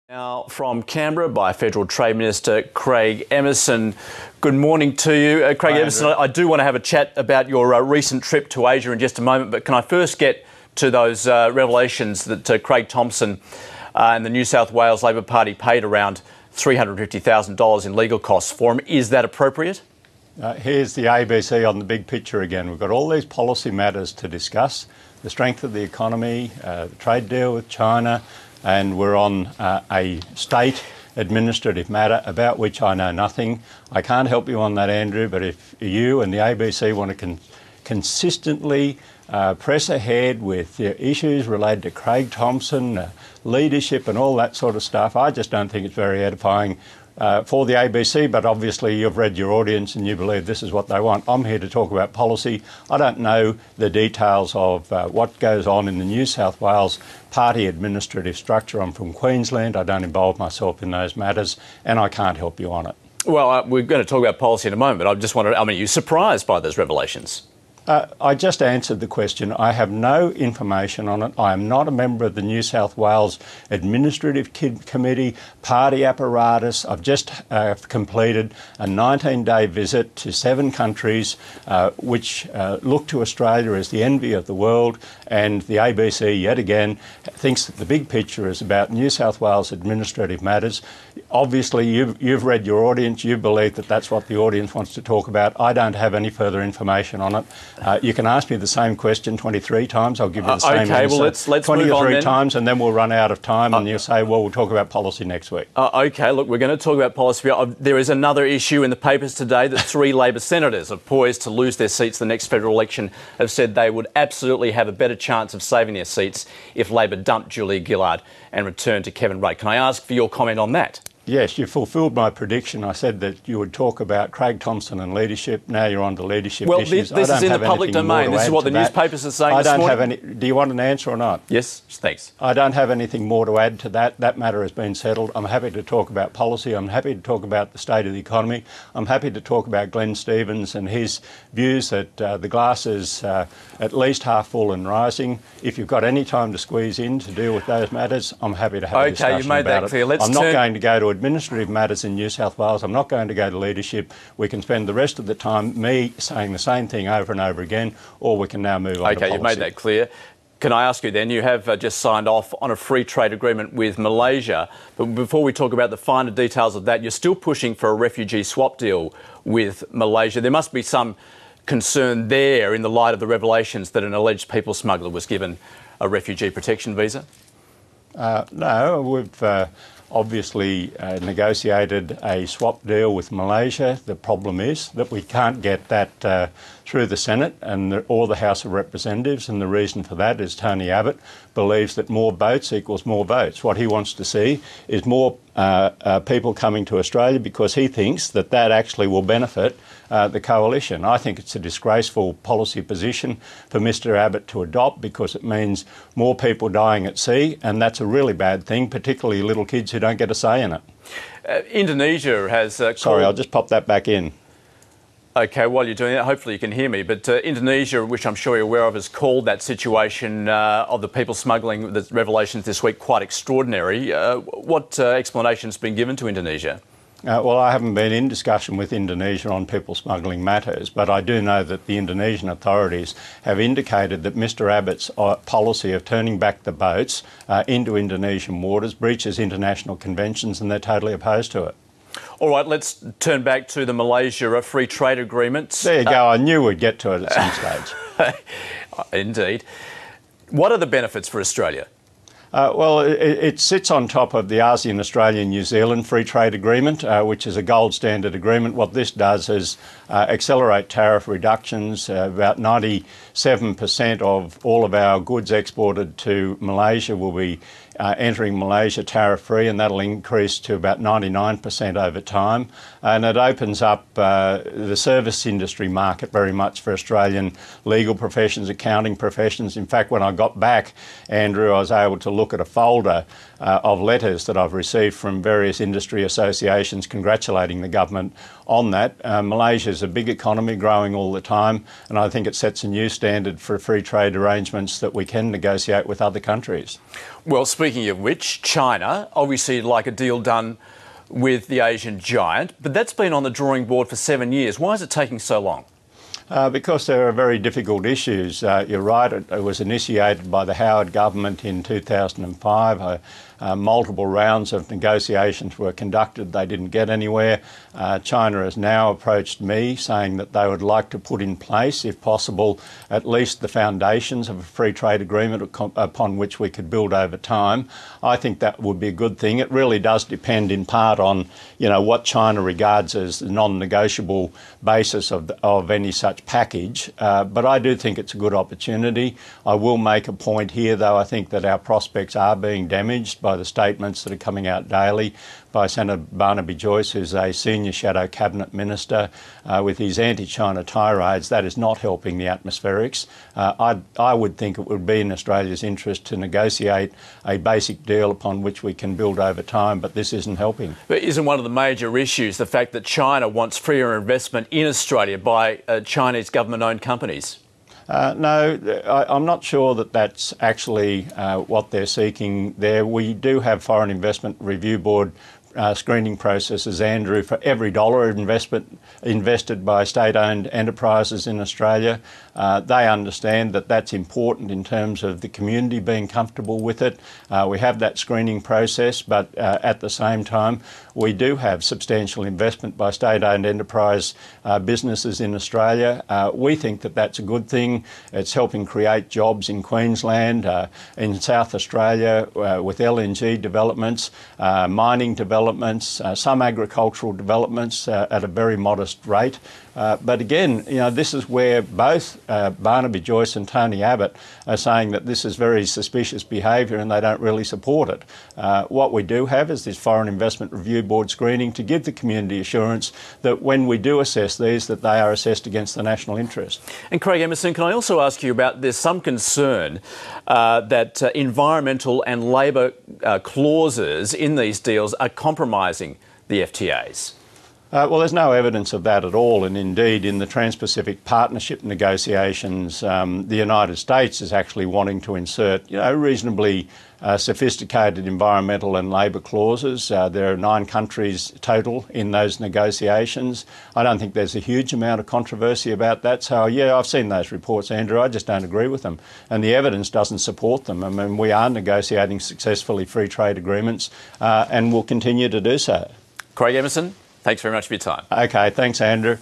Now from Canberra by Federal Trade Minister Craig Emerson. Good morning to you. Craig Emerson, I do want to have a chat about your recent trip to Asia in just a moment, but can I first get to those revelations that Craig Thomson and the New South Wales Labor Party paid around $350,000 in legal costs for him. Is that appropriate? Here's the ABC on the big picture again. We've got all these policy matters to discuss, the strength of the economy, the trade deal with China, and we're on a state administrative matter about which I know nothing. I can't help you on that, Andrew, but if you and the ABC want to consistently press ahead with issues related to Craig Thomson, leadership and all that sort of stuff, I just don't think it's very edifying for the ABC, but obviously you've read your audience and you believe this is what they want. I'm here to talk about policy. I don't know the details of what goes on in the New South Wales party administrative structure. I'm from Queensland. I don't involve myself in those matters and I can't help you on it. Well, we're going to talk about policy in a moment, but I just wondered, are you surprised by those revelations? I just answered the question. I have no information on it. I am not a member of the New South Wales Administrative Committee, party apparatus. I've just completed a 19-day visit to 7 countries which look to Australia as the envy of the world, and the ABC yet again thinks that the big picture is about New South Wales administrative matters. Obviously, you've read your audience. You believe that that's what the audience wants to talk about. I don't have any further information on it. You can ask me the same question 23 times. I'll give you the same answer. Well, let's 23 move on then. times, and then we'll run out of time, and you'll say, well, we'll talk about policy next week. OK, look, we're going to talk about policy. There is another issue in the papers today that 3 Labor senators are poised to lose their seats the next federal election have said they would absolutely have a better chance of saving their seats if Labor dumped Julia Gillard and returned to Kevin Rudd. Can I ask for your comment on that? Yes, you fulfilled my prediction. I said that you would talk about Craig Thomson and leadership. Now you're on to leadership issues. Well, this is in the public domain. This is what the newspapers are saying this morning. Do you want an answer or not? Yes, thanks. I don't have anything more to add to that. That matter has been settled. I'm happy to talk about policy. I'm happy to talk about the state of the economy. I'm happy to talk about Glenn Stevens and his views that the glass is at least half full and rising. If you've got any time to squeeze in to deal with those matters, I'm happy to have a discussion about it. Okay, you've made that clear. I'm not going to go to administrative matters in New South Wales. I'm not going to go to leadership. We can spend the rest of the time me saying the same thing over and over again, or we can now move on to policy. Okay, you've made that clear. Can I ask you then, you have just signed off on a free trade agreement with Malaysia, but before we talk about the finer details of that, you're still pushing for a refugee swap deal with Malaysia. There must be some concern there in the light of the revelations that an alleged people smuggler was given a refugee protection visa? No, we've obviously negotiated a swap deal with Malaysia. The problem is that we can't get that through the Senate or the House of Representatives, and the reason for that is Tony Abbott believes that more boats equals more votes. What he wants to see is more people coming to Australia because he thinks that that actually will benefit the coalition. I think it's a disgraceful policy position for Mr Abbott to adopt because it means more people dying at sea, and that's a really bad thing, particularly little kids who don't get a say in it. Indonesia has... Sorry, I'll just pop that back in. OK, while you're doing that, hopefully you can hear me, but Indonesia, which I'm sure you're aware of, has called that situation of the people smuggling, the revelations this week, quite extraordinary. What explanation's been given to Indonesia? Well, I haven't been in discussion with Indonesia on people smuggling matters, but I do know that the Indonesian authorities have indicated that Mr Abbott's policy of turning back the boats into Indonesian waters breaches international conventions, and they're totally opposed to it. All right, let's turn back to the Malaysia free trade agreement. There you go. I knew we'd get to it at some stage. Indeed. What are the benefits for Australia? Well, it sits on top of the ASEAN, Australia and New Zealand free trade agreement, which is a gold standard agreement. What this does is accelerate tariff reductions. About 97% of all of our goods exported to Malaysia will be entering Malaysia tariff-free, and that'll increase to about 99% over time. And it opens up the service industry market very much for Australian legal professions, accounting professions. In fact, when I got back, Andrew, I was able to look at a folder of letters that I've received from various industry associations congratulating the government on that. Malaysia is a big economy growing all the time, and I think it sets a new standard for free trade arrangements that we can negotiate with other countries. Well, speaking of which, China, obviously like a deal done with the Asian giant, but that's been on the drawing board for 7 years. Why is it taking so long? Because there are very difficult issues. You're right, it was initiated by the Howard government in 2005. Multiple rounds of negotiations were conducted. They didn't get anywhere. China has now approached me saying that they would like to put in place, if possible, at least the foundations of a free trade agreement upon which we could build over time. I think that would be a good thing. It really does depend in part on, what China regards as the non-negotiable basis of any such package. But I do think it's a good opportunity. I will make a point here, though. I think that our prospects are being damaged by the statements that are coming out daily by Senator Barnaby Joyce, who's a senior shadow cabinet minister, with his anti-China tirades. That is not helping the atmospherics. I would think it would be in Australia's interest to negotiate a basic deal upon which we can build over time, but this isn't helping. But isn't one of the major issues the fact that China wants freer investment in Australia by Chinese government-owned companies? No, I'm not sure that that's actually what they're seeking there. We do have Foreign Investment Review Board screening processes, Andrew, for every dollar invested by state-owned enterprises in Australia. They understand that that's important in terms of the community being comfortable with it. We have that screening process, but at the same time, we do have substantial investment by state-owned enterprise businesses in Australia. We think that that's a good thing. It's helping create jobs in Queensland, in South Australia, with LNG developments, mining developments, some agricultural developments at a very modest rate. But again, this is where both Barnaby Joyce and Tony Abbott are saying that this is very suspicious behaviour and they don't really support it. What we do have is this Foreign Investment Review Board screening to give the community assurance that when we do assess these, that they are assessed against the national interest. And Craig Emerson, can I also ask you about, there's some concern that environmental and labour clauses in these deals are compromising the FTAs? Well, there's no evidence of that at all, and indeed in the Trans-Pacific Partnership negotiations, the United States is actually wanting to insert, reasonably sophisticated environmental and labour clauses. There are 9 countries total in those negotiations. I don't think there's a huge amount of controversy about that. So, yeah, I've seen those reports, Andrew. I just don't agree with them. And the evidence doesn't support them. I mean, we are negotiating successfully free trade agreements and will continue to do so. Craig Emerson, thanks very much for your time. Okay, thanks, Andrew.